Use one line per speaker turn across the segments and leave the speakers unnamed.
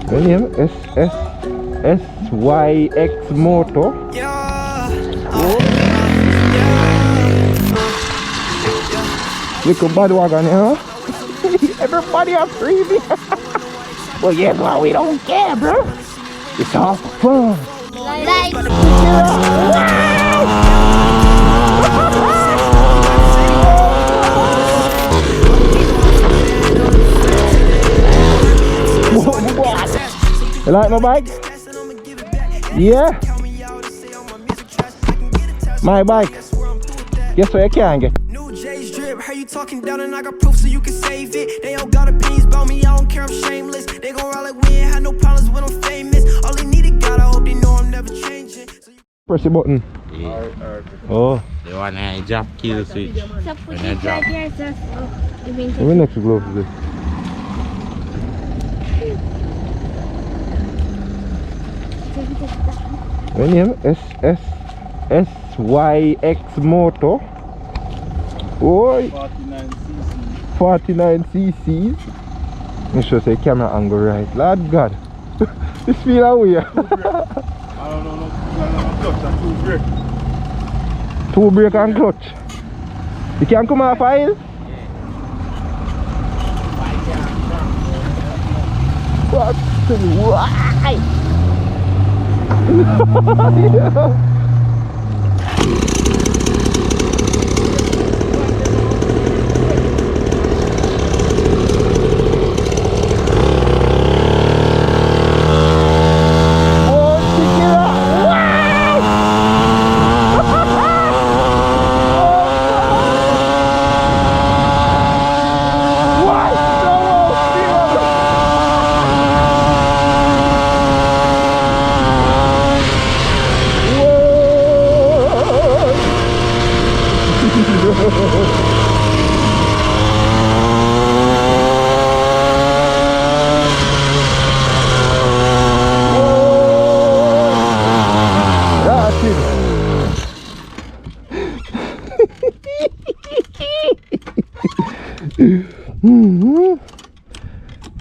The name SYX Moto. Little bad wagon, huh? Everybody are freebie. Well, yeah, bro, we don't care, bro. It's all fun. Like. You like my bike? Yeah. My bike. Guess what you can get?
How you talking down and I got proof so you can save it. They all got opinions about me, I don't care, I'm shameless. They gon' ride like we ain't had no problems when I'm famous. All they needed God, I hope they know I'm never changing.
Press the button.
Yeah.
Oh.
The one I drop kill switch.
So put it right here, so
What next glove is this? The name SYX Moto. Oh, 49 cc's. Make sure the camera angle right. Lord God. This feel away.
I don't know, no clutch and two brake.
Two brake and clutch. You can come off aisle? What? Why?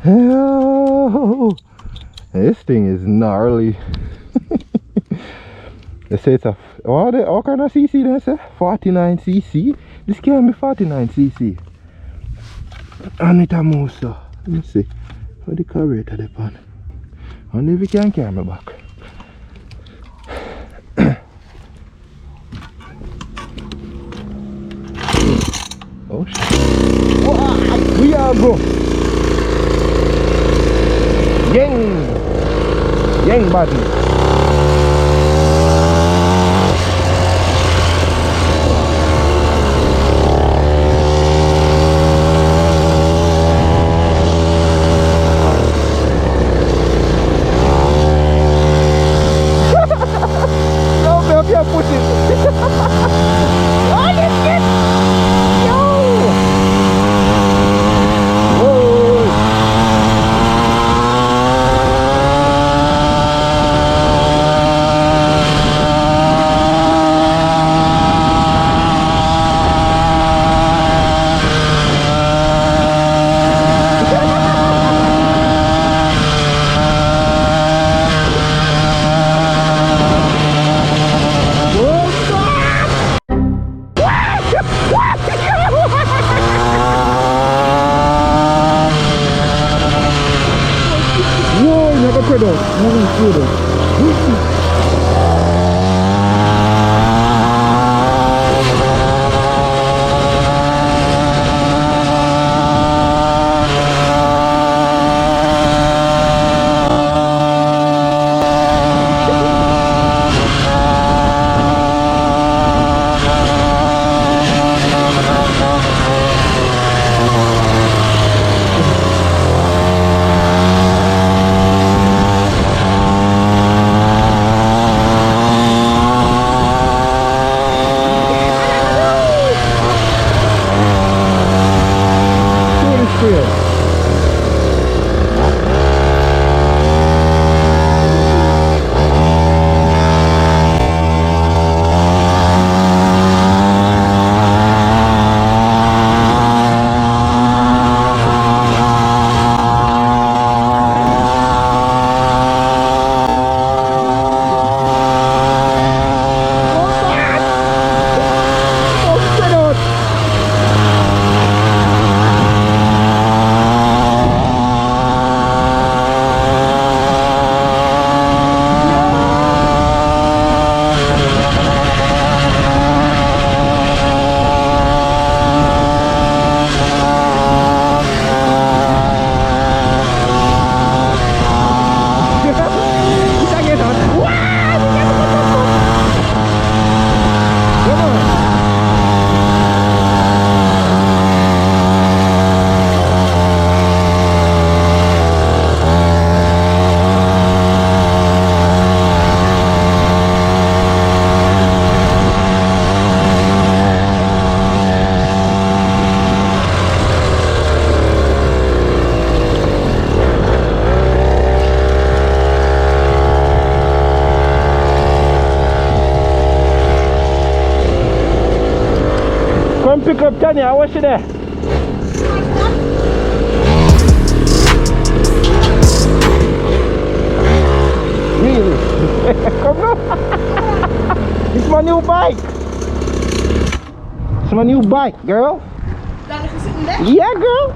Oh, this thing is gnarly. They say it's a what kind of cc they say? 49 cc. This can be 49 cc. And it a move so. Let me see. How the carburetor depend. I wonder if we can carry me back. Oh shit. We are go. Yang button. Come pick up Tanya, what's she there? Really? Come on. It's my new bike. It's my new bike, girl.
Darius sitting there?
Yeah, girl.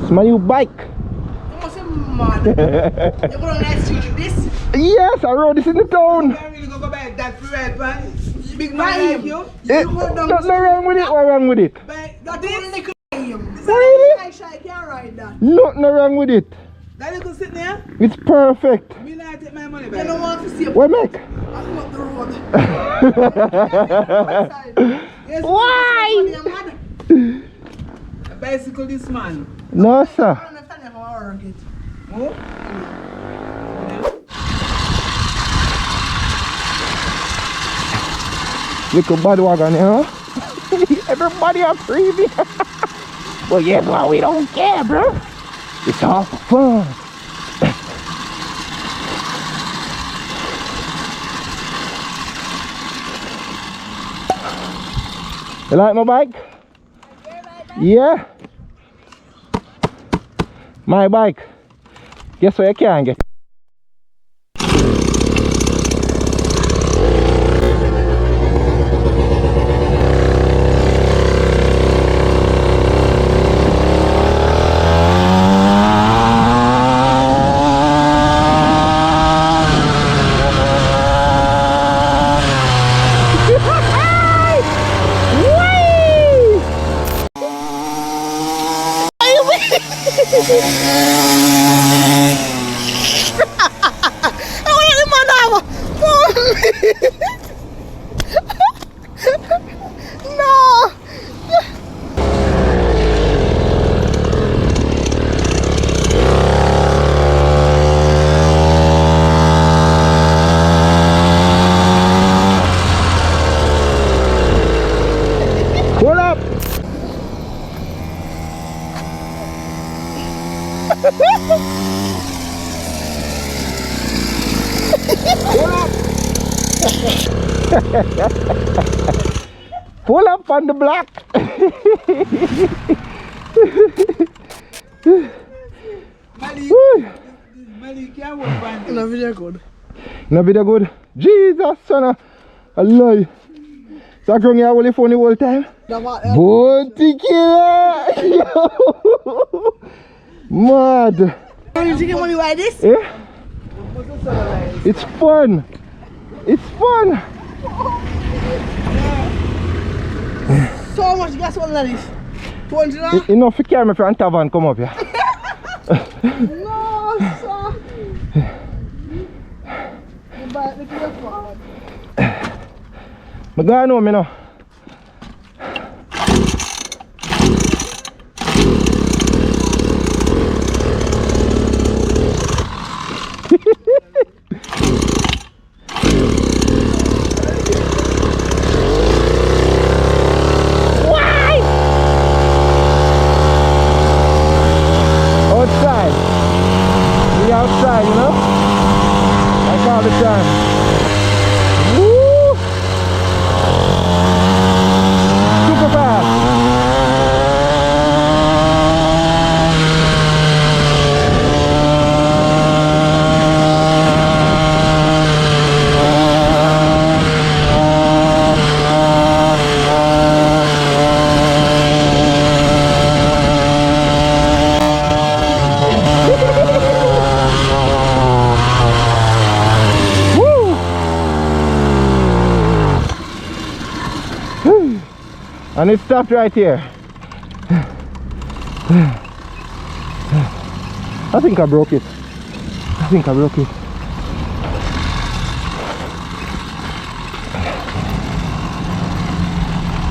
It's my new bike.
You must be mad. You go on that street with this?
Yes, I rode this in the town.
You really go buy that for red, man. Big man like you.
Nothing wrong with it. What wrong with it?
That little him.
Really?
I can't ride that.
Nothing wrong with it.
That little sit there?
It's perfect.
Me not take my money back. You don't want to see a
What make?
I'm up the road.
Why?
A bicycle this man.
No, sir.
I don't understand if I work it. Oh?
Little bad wagon, you know? Everybody a freebie. Well, yeah, bro, we don't care, bro. It's all for fun. You like my bike? Yeah? My bike. Guess what you can get? Pull up on the block.
Malik, you won't find it. No video good.
No video good. Jesus, son. I lie. So I can't hold the phone the whole time. Bounty killer. Mad.
You think money like this?
Eh? It's fun. It's fun.
So much gas on like this. 200.
Enough to carry me for a tavern come up here.
No, sir.
I go home, you know. Outside, you know? Like all the time. Woo! Super fast. And it stopped right here. I think I broke it.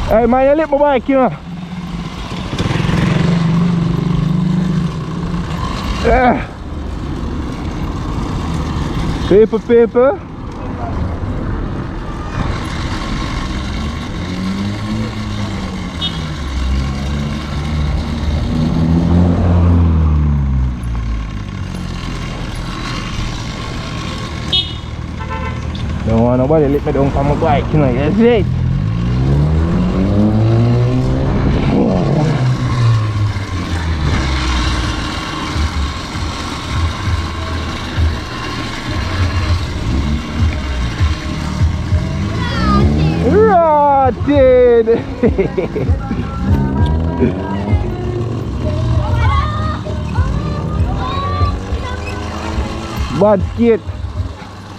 Hey man, you lift my bike, you know. Paper. Don't want nobody let me down from my bike, you know, you see it? Skitted! Bad skate.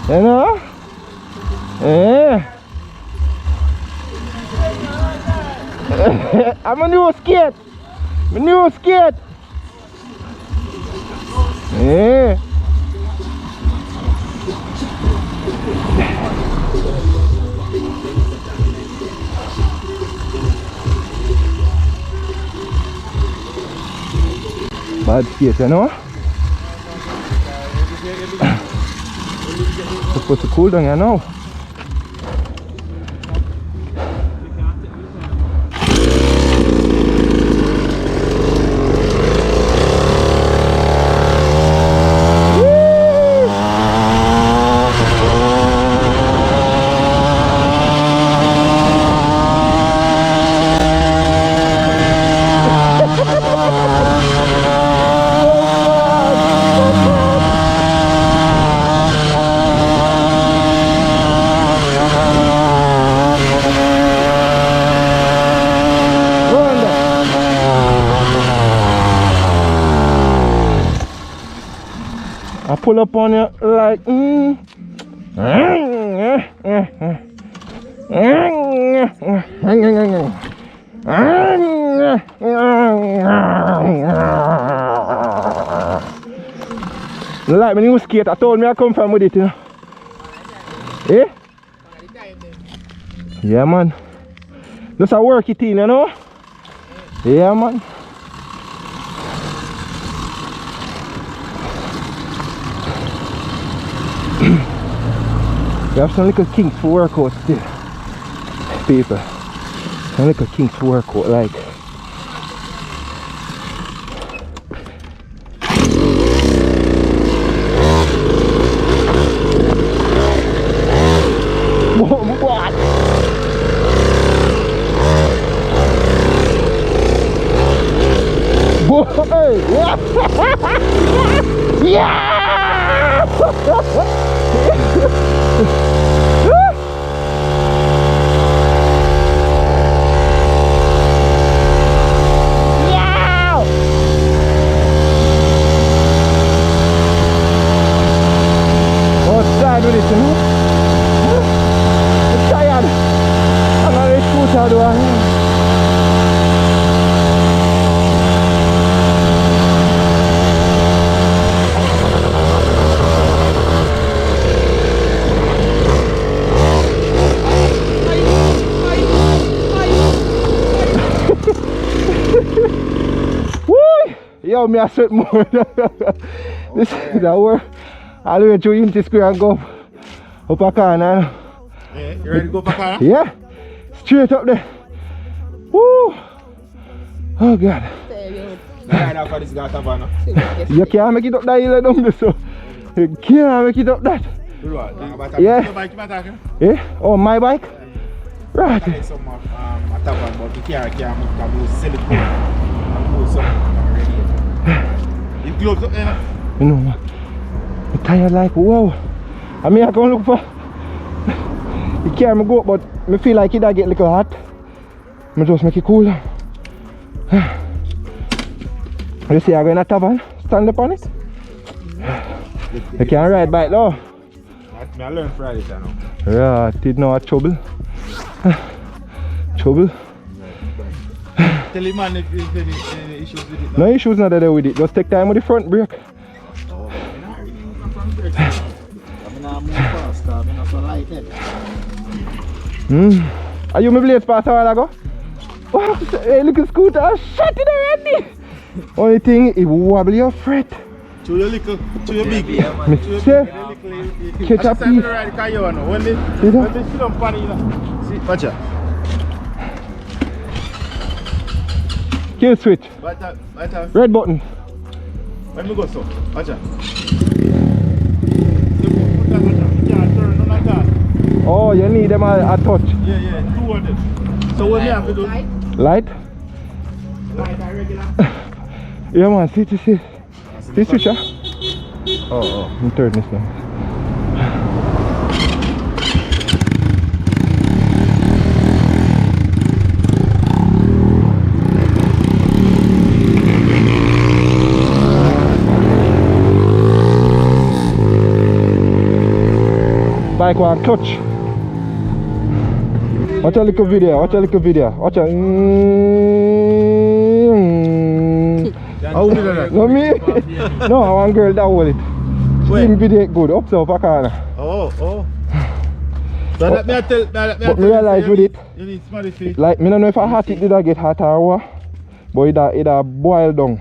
You know? Yeah. I'm a new skate. My new skate. Yeah. Bad skate, you know? Supposed to cool down, you know? I pull up on you like like my new skate. I told me I come from with it, you know. Eh? Yeah, man. Just a work it in, you know. Yeah, man. We have some little kinks for workout still, people. Some little kinks for workout, like. What? Boy! Yeah! Outside with it, you know? I'm tired. I'm not really sure how do I. Yo, me I sweat more. This is our work. All the way through Unity Square and go up a corner.
Yeah, you ready to go back on?
Yeah, straight up there. Woo! Oh God. You can't make it up that hill down there, so you can't make it up that. Yeah. Yeah? Oh, my bike? Right. You know, I'm tired like wow. I mean I can look for you carry me go up, but I feel like it I get a little hot. I just make it cool down. You see I go in a tavern, stand up on it. You can't ride bike though.
I learned Friday now.
Yeah, I did know a trouble. Trouble.
Tell him man if there's any issues with it.
No issues not there with it. Just take time with the front brake. Are you my blades pass a while ago? Oh, hey, look at scooter, I shot it already. Only thing, it wobble your fret.
To your little, to your big.
Catch up piece.
When they sit on funny, you know. See, watch out.
Kill switch.
Right out.
Red button.
Let me go so. Watch out. You can't turn on like that.
Oh, you need them a touch.
Yeah, 200. So what do you have to do?
Light?
Light and regular.
Yeah man, see. See switch, huh? Oh, I'm turning this now. bike one clutch. Watch a little video, watch a little video. Watch a
How did that?
no me? No, one girl that hold it. Slim video good, up so for corner.
Oh. So that me I tell
But me realize with it,
you need smarty feet.
like me don't know if I hot it did I get hot or what. But it boil down.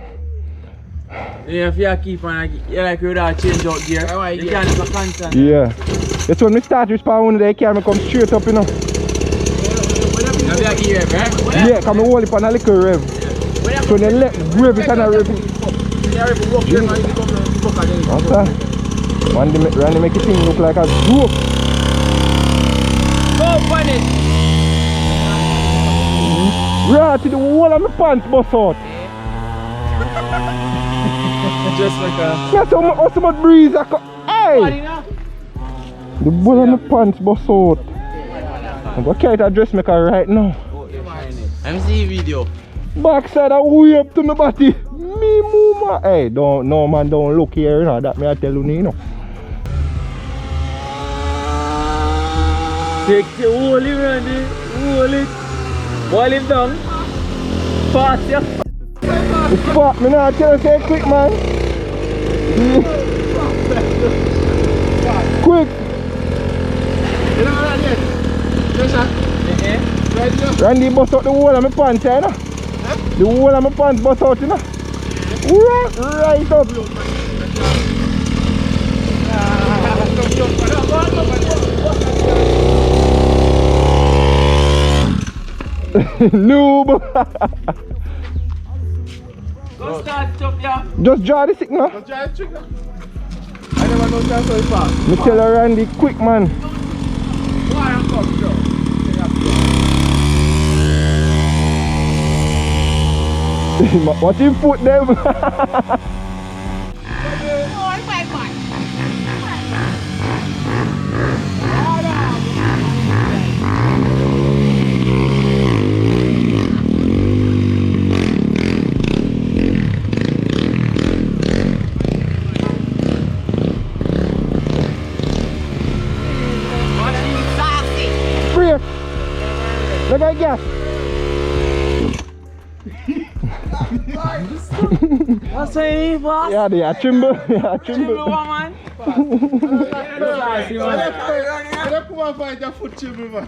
Yeah, if you keep on, you like you would change out gear. You can't do a constant.
Yeah. That's when me start with pound they carry me come straight up, you know.
Have you a gear, right?
Yeah, come hold it on a little rev. So they let rev it and a rev it. Okay. Randy make it thing look like a joke.
Go on it!
Right to the wall of my pants bust out.
Just like a...
That's how much breeze I got. Hey! The wall of my pants bust out. I'm going to carry that dressmaker right now.
MC video.
Backside I way up to my body. Me move man. Hey, no man, don't look here, you know. That me I tell you, you know.
Take the whole it, Randy. Hold it. Hold it down. Fast, yeah.
Fuck, me not tell you say quick, man. Quick.
You know what I did? Yes, sir.
Randy bust out the whole of my pants, you know. The whole of my pants bust out, you know. Right up. Noob.
Go start up, yeah.
Just draw the signal.
Just try to trick them.
I never know that so fast.
Me tell her Randy quick, man.
Go on and come, Joe.
Watch him foot them. Brake. Look at gas.
What's saying, boss?
Yeah, they are trimble. Yeah, trimble.
Man.
I don't come and find your foot chimney, man.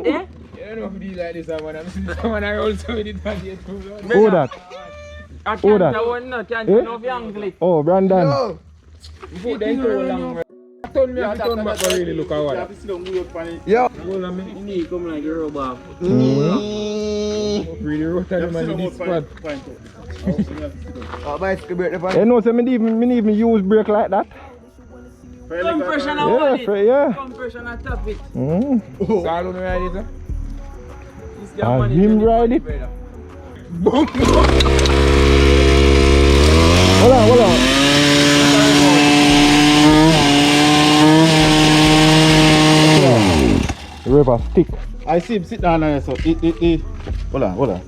Yeah? I don't know if you like this one. I'm seeing someone I also did that yet.
Who that?
I
Who
can't
that?
tell one, no, can't
Eh?
tell no young lady.
Oh, Brandon.
Put them too long. Turn me up, turn back, really look at what.
Yeah.
Hold on, you need to come like a robot. Really wrote that man in this squad.
You know, so me even use brake like that.
Compression on
Yeah,
it.
yeah.
Compression on top it.
Mm.
So I don't know where it is. This guy
And
money
him
to the
ride
body,
it.
brother.
Hold on. River stick.
I see him sit down there, so hold on.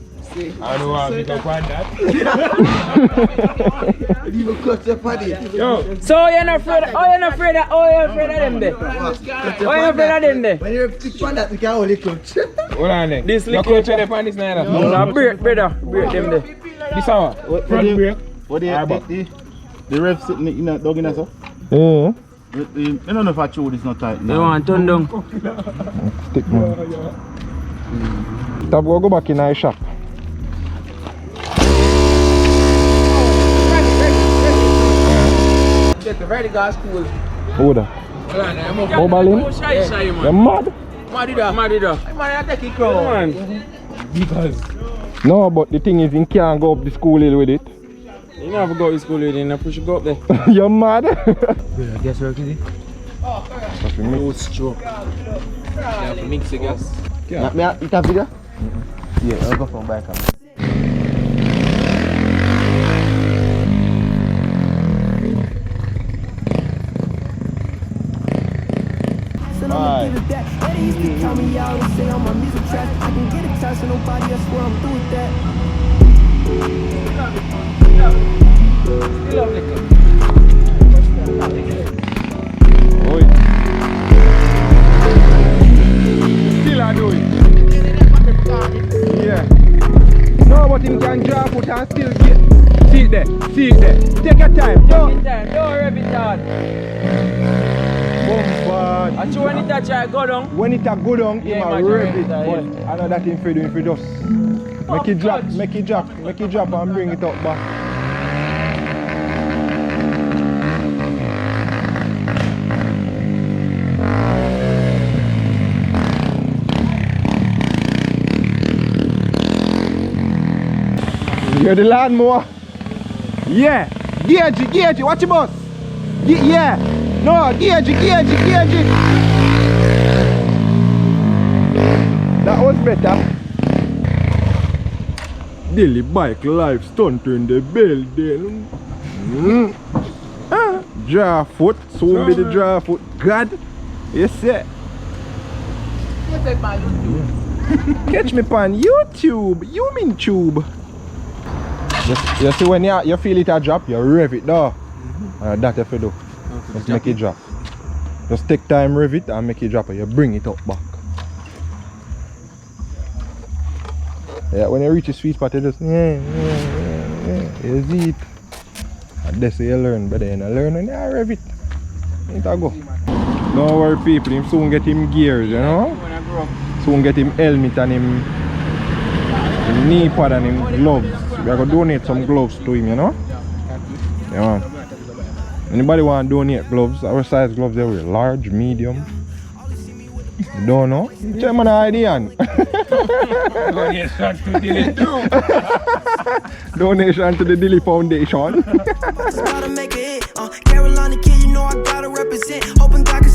I don't want to pick up on that. Yo, so you're not afraid of, you're not afraid of them there? You're not afraid of them there?
When you're stick on that, you can't hold it clutch.
Hold on there. This little clutch on this night. No, break, brother. Break them there. This hour. Front brake.
What the rev sitting in that dog in there, so?
Yeah.
I don't know if I chew this not tight now.
You want to turn down?
Stick, man. Stop, go back in our shop.
Get the ready guys cool.
Who that? Mobile him? You're mad?
Man, I take it crown. Because
No, but the thing is, you can't go up the school hill with it.
you never go to school with it, you push it go up there.
You're mad?
Guess where it is? Oh, stroke. Yeah, mix it, guys.
May I eat a video? Yeah, I'll go from back.
Alright. Eddie used to tell me I always say on my music track I can get a touch and nobody, I swear I'm through with that.
Oi. foot and still get. See it there. See it there. Take your time.
Don't rev it hard.
Bombard.
I show when it touch I go down.
When it a go down,
Yeah,
it
imagine
rev it.
it,
But I know that thing for doing for just make it drop, make it drop, make it drop and bring it up back. You're the lawnmower. Yeah. Gauge it. Watch your boss. Yeah. No, gauge it. That was better. Daily bike life stunt in the building. Draw foot. Soon be the draw foot. God. Yes, sir. Catch me on YouTube. You mean tube. You see when you feel it a drop, you rev it though. That if you do. Just make it drop. Just take time, rev it and make it drop and you bring it up back. Yeah, when you reach the sweet spot you just you see it. And that's how you learn, but then you learn when you rev it. It a go. Don't worry people, him soon get him gears, you know? Soon get him helmet and him knee pad and him gloves. We are going to donate some gloves to him, you know? Yeah, man. Anybody want to donate gloves? Our size gloves they were large, medium. You don't know? Check my idea.
Donation to Dilly too.
Donation to the Dilly Foundation.
Gotta make it. Carolina kid, you know I gotta represent. Hoping God can